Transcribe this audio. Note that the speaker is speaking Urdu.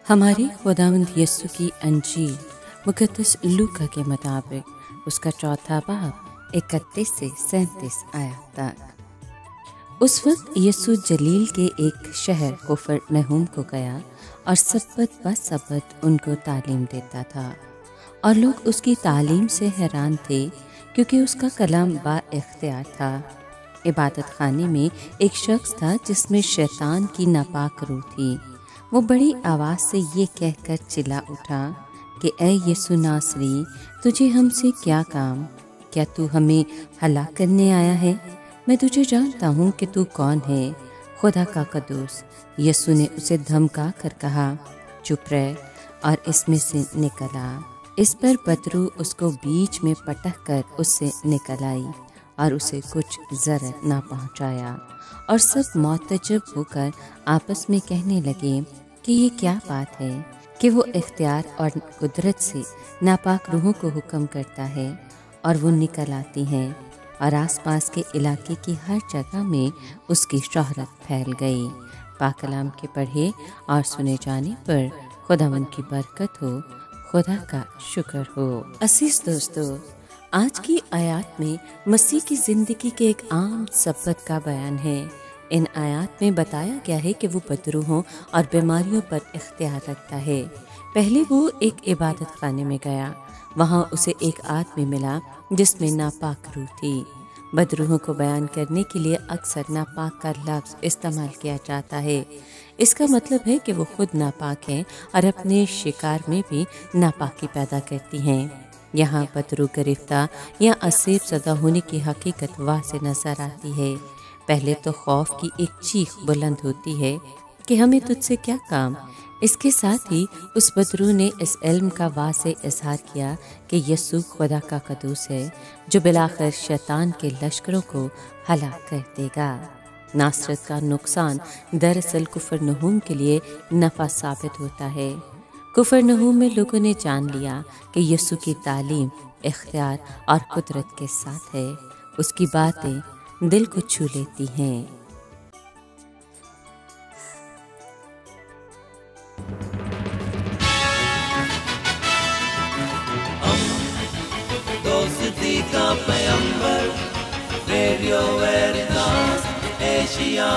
ہمارے خداوند یسوع کی انجیل مقدس لوکا کے مطابق اس کا چوتھا باب 31 سے 37 آیات تک۔ اس وقت یسوع جلیل کے ایک شہر کفرنہوم کو گیا اور سبت بہ سبت ان کو تعلیم دیتا تھا، اور لوگ اس کی تعلیم سے حیران تھے کیونکہ اس کا کلام با اختیار تھا۔ عبادت خانے میں ایک شخص تھا جس میں شیطان کی ناپاک روح تھی۔ وہ بڑی آواز سے یہ کہہ کر چلا اٹھا کہ اے یسوع ناصری، تجھے ہم سے کیا کام؟ کیا تو ہمیں ہلاک کرنے آیا ہے؟ میں تجھے جانتا ہوں کہ تو کون ہے، خدا کا قدوس۔ یسوع نے اسے دھمکا کر کہا، چپ رہ اور اس میں سے نکل آ۔ اس پر پترو اس کو بیچ میں پٹک کر اس سے نکل آئی اور اسے کچھ ضرر نہ پہنچایا، اور سب معتجب ہو کر آپس میں کہنے لگے کہ یہ کیا بات ہے کہ وہ اختیار اور قدرت سے ناپاک روحوں کو حکم کرتا ہے اور وہ نکل آتی ہیں، اور آس پاس کے علاقے کی ہر جگہ میں اس کی شہرت پھیل گئی۔ پاک کلام کے پڑھے اور سنے جانے پر خداوند کی برکت ہو، خدا کا شکر ہو۔ عزیز دوستو، آج کی آیات میں مسیح کی زندگی کے ایک عام سبت کا بیان ہے۔ ان آیات میں بتایا گیا ہے کہ وہ بدروحوں اور بیماریوں پر اختیار رکھتا ہے۔ پہلے وہ ایک عبادت خانے میں گیا، وہاں اسے ایک آدمی ملا جس میں ناپاک روح تھی۔ بدروحوں کو بیان کرنے کے لیے اکثر ناپاک کا لفظ استعمال کیا جاتا ہے۔ اس کا مطلب ہے کہ وہ خود ناپاک ہیں اور اپنے شکار میں بھی ناپاکی پیدا کرتی ہیں۔ یہاں بدروح گرفتہ یا اسیر زدہ ہونے کی حقیقت واضح نظر آتی ہے۔ پہلے تو خوف کی ایک چیخ بلند ہوتی ہے کہ ہمیں تجھ سے کیا کام۔ اس کے ساتھ ہی اس بدروح نے اس علم کا واضح اظہار کیا کہ یسوع خدا کا قدوس ہے، جو بالآخر شیطان کے لشکروں کو ہلاک کر دے گا۔ ناصرت کا نقصان دراصل کفرنہوم کے لیے نفع ثابت ہوتا ہے۔ کفرنہوم میں لوگوں نے جان لیا کہ یسوع کی تعلیم اختیار اور قدرت کے ساتھ ہے۔ اس کی باتیں دل کو چھو لیتی ہیں۔ دوستی کا پیمبر، ریڈیو ویریتاس ایشیا۔